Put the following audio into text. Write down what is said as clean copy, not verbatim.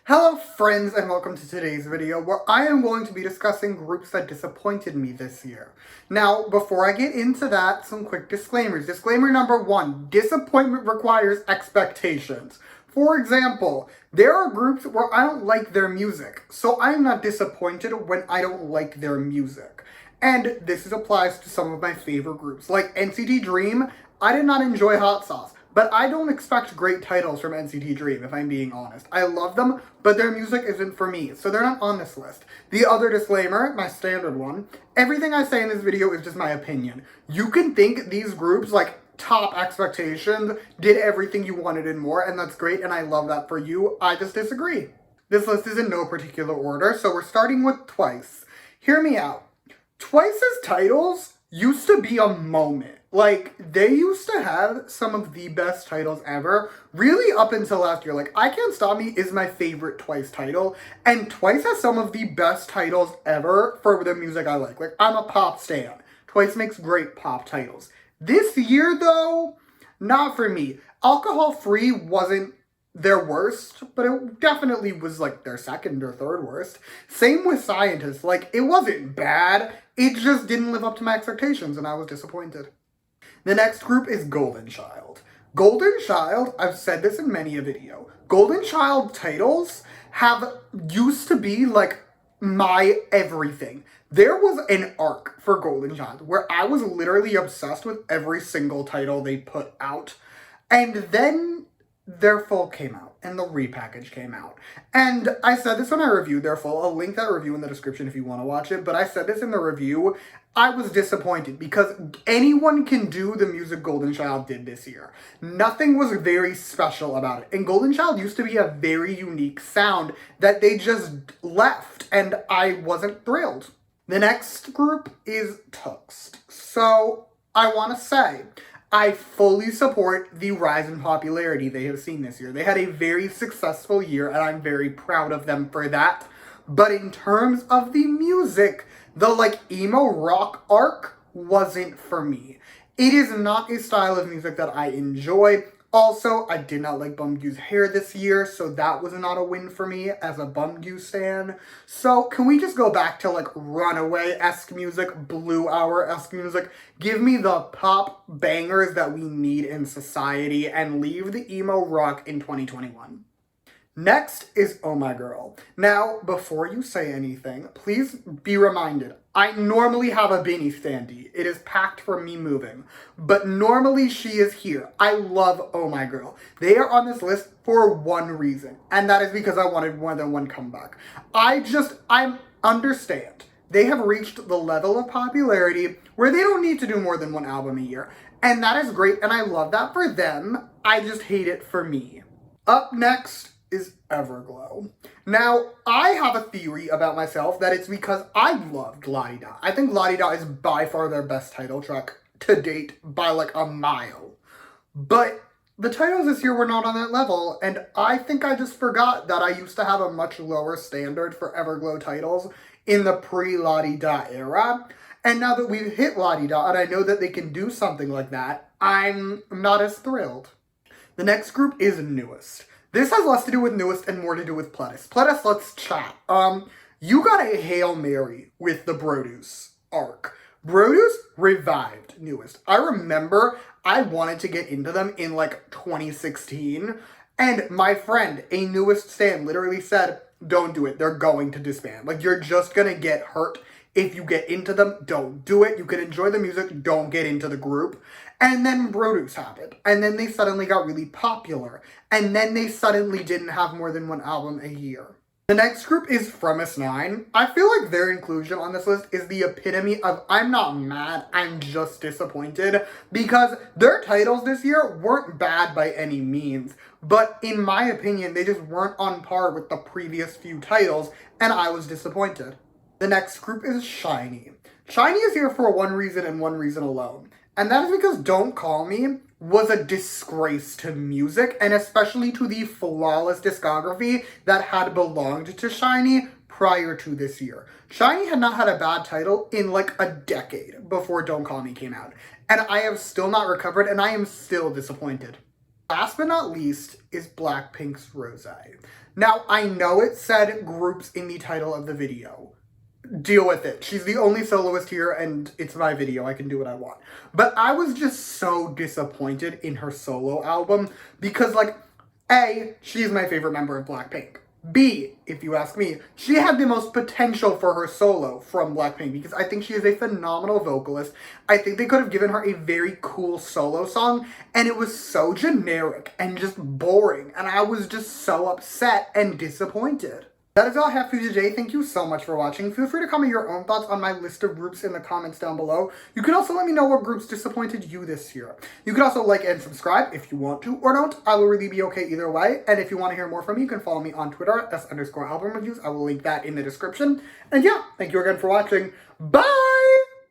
Hello friends and welcome to today's video where I am going to be discussing groups that disappointed me this year. Now, before I get into that, some quick disclaimers. Disclaimer number 1, disappointment requires expectations. For example, there are groups where I don't like their music, so I'm not disappointed when I don't like their music. And this applies to some of my favorite groups, like NCT Dream. I did not enjoy Hot Sauce. But I don't expect great titles from NCT Dream, if I'm being honest. I love them, but their music isn't for me, so they're not on this list. The other disclaimer, my standard one, everything I say in this video is just my opinion. You can think these groups, like top expectations, did everything you wanted and more, and that's great, and I love that for you. I just disagree. This list is in no particular order, so we're starting with Twice. Hear me out. Twice's titles used to be a moment. Like, they used to have some of the best titles ever, really up until last year. Like, I Can't Stop Me is my favorite Twice title, and Twice has some of the best titles ever for the music I like. Like, I'm a pop stan. Twice makes great pop titles. This year, though, not for me. Alcohol Free wasn't their worst, but it definitely was like their second or third worst. Same with Scientist. Like, it wasn't bad, it just didn't live up to my expectations, and I was disappointed. The next group is Golden Child. Golden Child, I've said this in many a video, Golden Child titles used to be like my everything. There was an arc for Golden Child where I was literally obsessed with every single title they put out. And then their full came out and the repackage came out. And I said this when I reviewed their full. I'll link that review in the description if you want to watch it. But I said this in the review. I was disappointed because anyone can do the music Golden Child did this year. Nothing was very special about it. And Golden Child used to be a very unique sound that they just left. And I wasn't thrilled. The next group is Tuxed. So I want to say, I fully support the rise in popularity they have seen this year. They had a very successful year, and I'm very proud of them for that. But in terms of the music, the, like, emo rock arc wasn't for me. It is not a style of music that I enjoy. Also, I did not like Bumgyu's hair this year, so that was not a win for me as a Bumgyu stan. So, can we just go back to, like, Runaway-esque music, Blue Hour-esque music? Give me the pop bangers that we need in society and leave the emo rock in 2021. Next is Oh My Girl. Now, before you say anything, please be reminded, I normally have a Beanie standee. It is packed for me moving. But normally she is here. I love Oh My Girl. They are on this list for one reason, and that is because I wanted more than one comeback. I understand. They have reached the level of popularity where they don't need to do more than one album a year. And that is great, and I love that for them. I just hate it for me. Up next is Everglow. Now, I have a theory about myself that it's because I loved La Di Da. I think La Di Da is by far their best title track to date by like a mile. But the titles this year were not on that level, and I think I just forgot that I used to have a much lower standard for Everglow titles in the pre-La Di Da era. And now that we've hit La Di Da, and I know that they can do something like that, I'm not as thrilled. The next group is NU'EST. This has less to do with NU'EST and more to do with Pledis. Pledis, let's chat. You got a Hail Mary with the Broduce arc. Broduce revived NU'EST. I remember I wanted to get into them in like 2016, and my friend, a NU'EST stan, literally said, don't do it, they're going to disband. Like, you're just gonna get hurt if you get into them. Don't do it. You can enjoy the music, don't get into the group. And then Broduce happened. And then they suddenly got really popular. And then they suddenly didn't have more than one album a year. The next group is fromis_9. I feel like their inclusion on this list is the epitome of I'm not mad, I'm just disappointed. Because their titles this year weren't bad by any means. But in my opinion, they just weren't on par with the previous few titles. And I was disappointed. The next group is SHINee. SHINee is here for one reason and one reason alone. And that is because Don't Call Me was a disgrace to music, and especially to the flawless discography that had belonged to SHINee prior to this year. SHINee had not had a bad title in like a decade before Don't Call Me came out. And I have still not recovered, and I am still disappointed. Last but not least is Blackpink's Rosé. Now, I know it said groups in the title of the video. Deal with it. She's the only soloist here, and it's my video. I can do what I want. But I was just so disappointed in her solo album because, like, A, she's my favorite member of Blackpink. B, if you ask me, she had the most potential for her solo from Blackpink because I think she is a phenomenal vocalist. I think they could have given her a very cool solo song, and it was so generic and just boring, and I was just so upset and disappointed. That is all I have for you today. Thank you so much for watching. Feel free to comment your own thoughts on my list of groups in the comments down below. You can also let me know what groups disappointed you this year. You can also like and subscribe if you want to or don't. I will really be okay either way. And if you want to hear more from me, you can follow me on Twitter, @S_album reviews. I will link that in the description. And yeah, thank you again for watching. Bye!